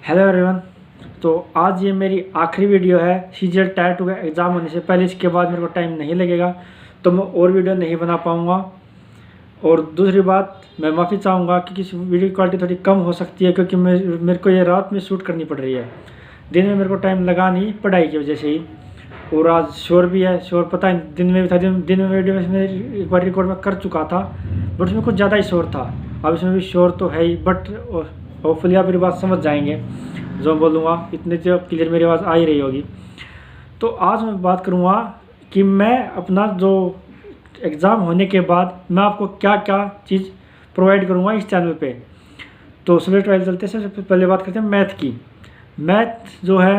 Hello everyone. तो आज ये मेरी आखिरी वीडियो है सीजीएल टायर 2 का एग्ज़ाम होने से पहले। इसके बाद मेरे को टाइम नहीं लगेगा तो मैं और वीडियो नहीं बना पाऊँगा। और दूसरी बात, मैं माफ़ी चाहूँगा कि किसी वीडियो की क्वालिटी थोड़ी कम हो सकती है, क्योंकि मेरे को ये रात में शूट करनी पड़ रही है। दिन में मेरे को टाइम लगा नहीं, पढ़ाई की वजह से ही। और आज शोर भी है, शोर पता है दिन में भी था। दिन में वीडियो में एक बार रिकॉर्ड में कर चुका था, बट उसमें कुछ ज़्यादा ही शोर था। अब इसमें भी शोर तो है ही, बट होपफुली आप मेरी बात समझ जाएंगे जो बोलूँगा। इतने जो क्लियर मेरी आवाज़ आ ही रही होगी। तो आज मैं बात करूँगा कि मैं अपना जो एग्ज़ाम होने के बाद मैं आपको क्या क्या चीज़ प्रोवाइड करूँगा इस चैनल पे। तो सबसे ट्रायल चलते हैं। सबसे पहले बात करते हैं मैथ की। मैथ जो है,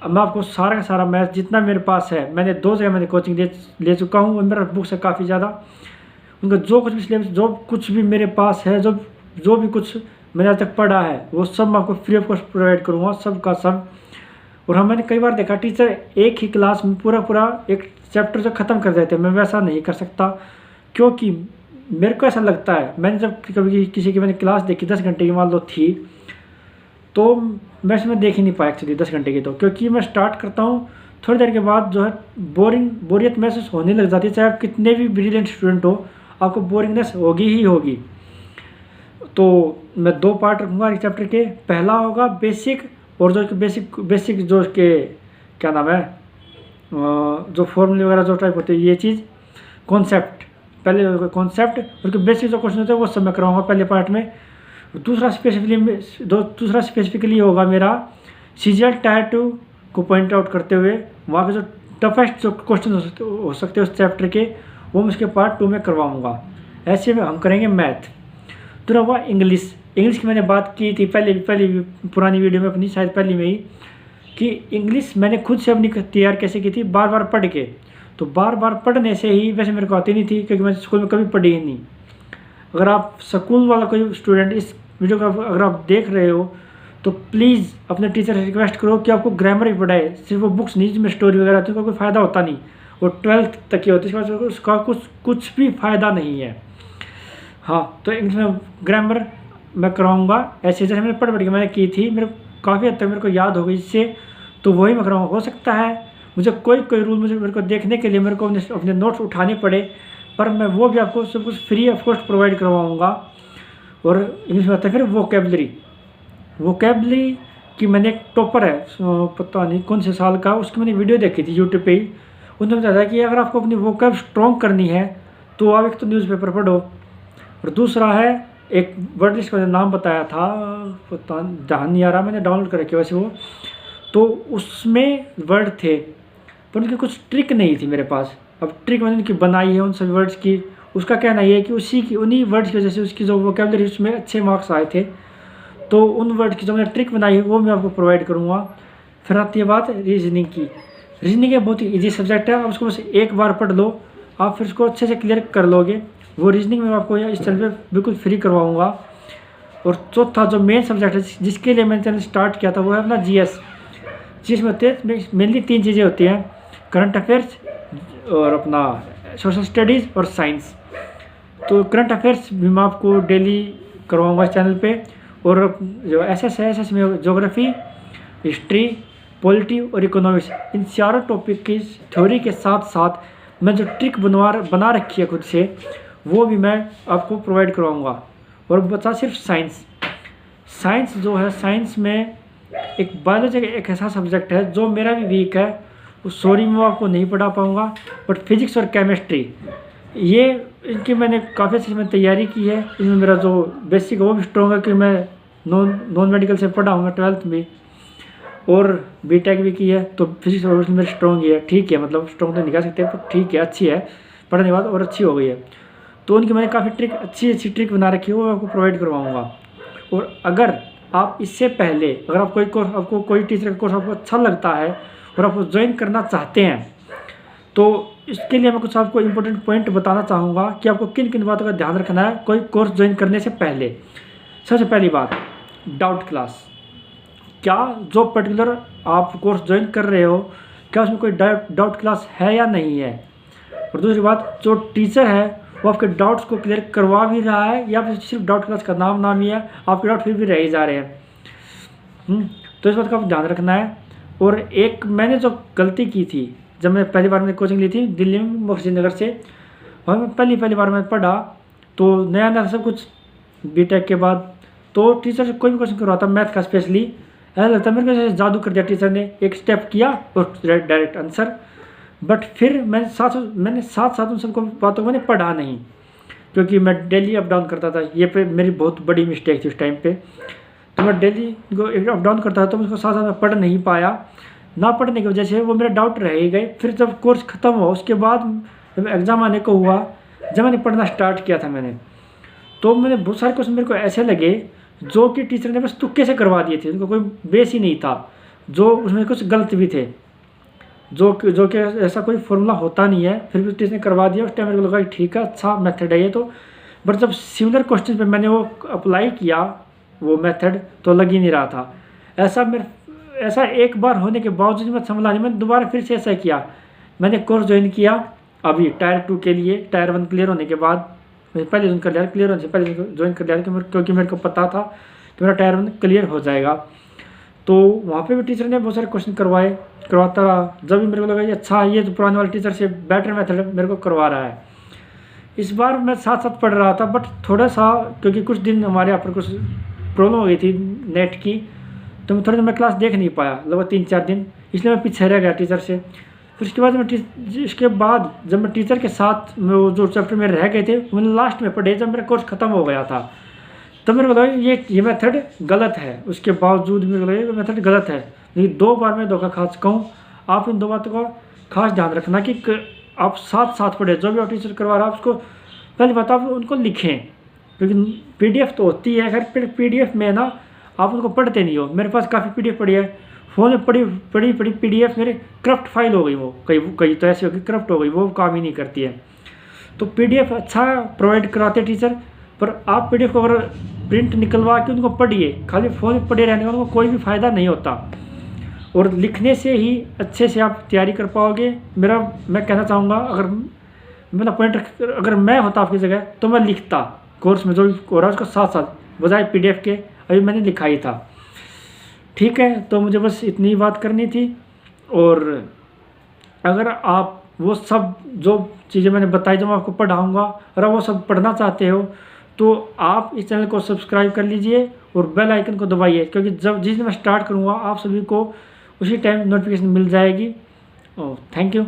मैं आपको सारा का सारा मैथ जितना मेरे पास है, मैंने 2 जगह मैंने कोचिंग ले चुका हूँ और मेरा बुक्स है काफ़ी ज़्यादा। उनका जो कुछ भी सिलेबस, जो कुछ भी मेरे पास है, जो भी कुछ मैंने आज तक पढ़ा है, वो सब मैं आपको फ्री ऑफ कॉस्ट प्रोवाइड करूँगा, सब का सब। और हाँ, मैंने कई बार देखा टीचर एक ही क्लास में पूरा एक चैप्टर जो ख़त्म कर देते हैं। मैं वैसा नहीं कर सकता, क्योंकि मेरे को ऐसा लगता है, मैंने जब कभी किसी की मैंने क्लास देखी 10 घंटे की मान लो थी, तो मैं इसमें देख ही नहीं पाया एक्चुअली 10 घंटे की। तो क्योंकि मैं स्टार्ट करता हूँ, थोड़ी देर के बाद जो है बोरियत महसूस होने लग जाती है। चाहे आप कितने भी ब्रिलियंट स्टूडेंट हो, आपको बोरिंगनेस होगी ही होगी। तो मैं 2 पार्ट रखूँगा एक चैप्टर के। पहला होगा बेसिक, और जो बेसिक जो के क्या नाम है, जो फॉर्मूले वगैरह जो टाइप होते हैं, ये चीज़ कॉन्सेप्ट। पहले कॉन्सेप्ट और बेसिक जो क्वेश्चन होते हैं वो सब मैं कराऊँगा पहले पार्ट में। दूसरा स्पेसिफिकली होगा मेरा सीजीएल टायर 2 को पॉइंट आउट करते हुए वहाँ के जो टफेस्ट जो क्वेश्चन हो सकते हैं उस चैप्टर के, वो मैं उसके पार्ट 2 में करवाऊँगा। ऐसे में हम करेंगे मैथ। दूसरा हुआ इंग्लिश की मैंने बात की थी पहली पुरानी वीडियो में अपनी, शायद पहली में ही, कि इंग्लिश मैंने खुद से अपनी तैयार कैसे की थी, बार बार पढ़ के। तो बार बार पढ़ने से ही, वैसे मेरे को आती नहीं थी क्योंकि मैं स्कूल में कभी पढ़ी ही नहीं। अगर आप स्कूल वाला कोई स्टूडेंट इस वीडियो का अगर आप देख रहे हो, तो प्लीज़ अपने टीचर से रिक्वेस्ट करो कि आपको ग्रामर ही पढ़ाए, सिर्फ वो बुक्स नहीं जिसमें स्टोरी वगैरह होती है, उसका कोई फ़ायदा होता नहीं। वो 12th तक की होती है, इसके बाद उसका कुछ भी फ़ायदा नहीं है। हाँ, तो इंग्लिश में ग्रामर मैं कराऊंगा ऐसे जैसे मैंने पढ़ के मैंने की थी, मेरे काफ़ी हद तक मेरे को याद हो गई इससे, तो वही मैं कराऊंगा। हो सकता है मुझे कोई रूल मेरे को देखने के लिए मेरे को अपने नोट्स उठाने पड़े, पर मैं वो भी आपको सब कुछ फ्री ऑफ कॉस्ट प्रोवाइड करवाऊँगा। और इंग्लिश में आता है फिर वोकेबलरी की मैंने एक टॉपर है, पता नहीं कौन से साल का, उसकी मैंने वीडियो देखी थी यूट्यूब पे ही। उन्होंने बताया कि अगर आपको अपनी वोकेब स्ट्रॉन्ग करनी है तो आप एक तो न्यूज़पेपर पढ़ो, और दूसरा है एक वर्ड लिस्ट का नाम बताया था, पता ध्यान नहीं आ रहा, मैंने डाउनलोड कर रखे वैसे वो। तो उसमें वर्ड थे पर उनकी कुछ ट्रिक नहीं थी मेरे पास। अब ट्रिक मैंने उनकी बनाई है उन सभी वर्ड्स की। उसका कहना ये है कि उन्हीं वर्ड्स की वजह से उसकी जो वोकेबलरी उसमें अच्छे मार्क्स आए थे। तो उन वर्ड की जो मैंने ट्रिक बनाई है वो मैं आपको प्रोवाइड करूँगा। फिर आती है बात रीजनिंग की। रीजनिंग एक बहुत ही ईजी सब्जेक्ट है, आप उसको बस एक बार पढ़ लो, आप फिर उसको अच्छे से क्लियर कर लोगे। वो रीजनिंग में आपको इस चैनल पे बिल्कुल फ्री करवाऊँगा। और चौथा जो मेन सब्जेक्ट है जिसके लिए मैंने चैनल स्टार्ट किया था, वो है अपना जीएस में होते हैं मेनली 3 चीज़ें होती हैं, करंट अफेयर्स और अपना सोशल स्टडीज़ और साइंस। तो करंट अफेयर्स भी मैं आपको डेली करवाऊँगा इस चैनल पे। और जो एसएस है, एसएस में ज्योग्राफी, हिस्ट्री, पॉलिटी और इकोनॉमिक्स, इन चारों टॉपिक की थ्योरी के साथ साथ मैं जो ट्रिक बना रखी है खुद से, वो भी मैं आपको प्रोवाइड करवाऊँगा। और बचा सिर्फ साइंस जो है, साइंस में एक बायोलॉजी एक ऐसा सब्जेक्ट है जो मेरा भी वीक है, उस सॉरी मैं आपको नहीं पढ़ा पाऊँगा। बट फिजिक्स और केमिस्ट्री, ये इनकी मैंने काफ़ी अच्छी मैंने तैयारी की है। इसमें मेरा जो बेसिक है वो भी स्ट्रॉन्ग है, कि मैं नॉन मेडिकल से पढ़ा हूँ 12th में, और बीटेक भी की है। तो फिजिक्स और मेरी स्ट्रॉन्ग ही है, ठीक है, मतलब स्ट्रॉन्ग तो नहीं कह सकते पर ठीक है, अच्छी है, पढ़ने के बाद और अच्छी हो गई है। तो उनकी मैंने काफ़ी अच्छी ट्रिक बना रखी है, वो आपको प्रोवाइड करवाऊँगा। और अगर आप इससे पहले, अगर आप आपको कोई टीचर का कोर्स आपको अच्छा लगता है और आप ज्वाइन करना चाहते हैं, तो इसके लिए मैं कुछ आपको इम्पोर्टेंट पॉइंट बताना चाहूँगा कि आपको किन किन बातों का ध्यान रखना है कोई कोर्स ज्वाइन करने से पहले। सबसे पहली बात, डाउट क्लास। क्या जो पर्टिकुलर आप कोर्स ज्वाइन कर रहे हो, क्या उसमें कोई डाउट क्लास है या नहीं है। और दूसरी बात, जो टीचर है वो आपके डाउट्स को क्लियर करवा भी रहा है या फिर सिर्फ डाउट क्लास का नाम ही है, आपके डाउट फिर भी रह ही जा रहे हैं। तो इस बात का ध्यान रखना है। और एक मैंने जो गलती की थी, जब मैं पहली बार मैंने कोचिंग ली थी दिल्ली में मोहसिन नगर से, और मैं पहली बार मैं पढ़ा तो नया नया सब कुछ बीटेक के बाद, तो टीचर से कोई भी क्वेश्चन करवाता मैथ का स्पेशली, ऐसा लगता मेरे को जैसे जादू कर दिया टीचर ने, एक स्टेप किया और डायरेक्ट आंसर। बट फिर मैंने साथ साथ उन सबको बातों को मैंने पढ़ा नहीं, क्योंकि मैं डेली अप डाउन करता था। ये पे मेरी बहुत बड़ी मिस्टेक थी उस टाइम पे। तो मैं डेली अप डाउन करता था, तो उसको साथ साथ में पढ़ नहीं पाया। ना पढ़ने की वजह से वो मेरे डाउट रह ही गए। फिर जब कोर्स ख़त्म हुआ उसके बाद जब एग्ज़ाम आने को हुआ, जब मैंने पढ़ना स्टार्ट किया था मैंने, तो मैंने बहुत सारे क्वेश्चन मेरे को ऐसे लगे जो कि टीचर ने बस तुक्के से करवा दिए थे, उनका कोई बेस ही नहीं था, जो उसमें कुछ गलत भी थे, जो कि ऐसा कोई फॉर्मूला होता नहीं है, फिर भी टीचर ने करवा दिया। उस टाइम मेरे को लगा कि ठीक है, अच्छा मेथड है ये तो। बट जब सिमिलर क्वेश्चन पे मैंने वो अप्लाई किया वो मेथड, तो लग ही नहीं रहा था। ऐसा एक बार होने के बावजूद मैं संभला नहीं, मैंने दोबारा फिर से ऐसा किया। मैंने कोर्स ज्वाइन किया अभी टायर 2 के लिए, टायर 1 क्लियर होने के बाद, मैं पहले ज्वाइन कर लिया, क्लियर होने से पहले ज्वाइन कर लिया, क्योंकि मेरे को पता था कि मेरा टायर 1 क्लियर हो जाएगा। तो वहाँ पे भी टीचर ने बहुत सारे क्वेश्चन करवाता रहा। जब भी मेरे को लगा कि अच्छा ये तो पुराने वाले टीचर से बेटर मेथड मेरे को करवा रहा है। इस बार मैं साथ साथ पढ़ रहा था, बट थोड़ा सा, क्योंकि कुछ दिन हमारे यहाँ पर कुछ प्रॉब्लम हो गई थी नेट की, तो मैं थोड़ा दिन मैं क्लास देख नहीं पाया, लगभग 3-4 दिन, इसलिए मैं पीछे रह गया टीचर से। फिर इसके बाद जब मैं टीचर के साथ में वो जो चैप्टर में रह गए थे मैंने लास्ट में पढ़े, जब मेरा कोर्स ख़त्म हो गया था, तब मेरे को लगा ये मेथड गलत है। उसके बावजूद मेरे को लगा ये मेथड गलत है, लेकिन 2 बार मैं धोखा खा चुका हूँ। आप इन 2 बातों का खास ध्यान रखना कि आप साथ साथ पढ़ें। जो भी आप टीचर करवा रहा है उसको पहली बात आप उनको लिखें, क्योंकि PDF तो होती है, अगर PDF में ना आप उनको पढ़ते नहीं हो। मेरे पास काफ़ी PDF पड़ी है, फ़ोन में पड़ी PDF मेरे करप्ट फाइल हो गई, वो कई तो ऐसी हो गई करप्ट हो गई, वो काम ही नहीं करती है। तो PDF अच्छा प्रोवाइड कराते टीचर, पर आप PDF को अगर प्रिंट निकलवा के उनको पढ़िए, खाली फ़ोन में पढ़े रहने का उनको कोई भी फ़ायदा नहीं होता। और लिखने से ही अच्छे से आप तैयारी कर पाओगे। मैं कहना चाहूँगा, अगर मेरा पॉइंट अगर मैं होता आपकी जगह तो मैं लिखता कोर्स में जो भी हो रहा है उसको साथ साथ, बजाय PDF के। अभी मैंने लिखा ही था। ठीक है, तो मुझे बस इतनी बात करनी थी। और अगर आप वो सब जो चीज़ें मैंने बताई जो मैं आपको पढ़ाऊँगा, अगर आप वो सब पढ़ना चाहते हो तो आप इस चैनल को सब्सक्राइब कर लीजिए और बेल आइकन को दबाइए, क्योंकि जिस दिन मैं स्टार्ट करूँगा आप सभी को उसी टाइम नोटिफिकेशन मिल जाएगी। Thank you.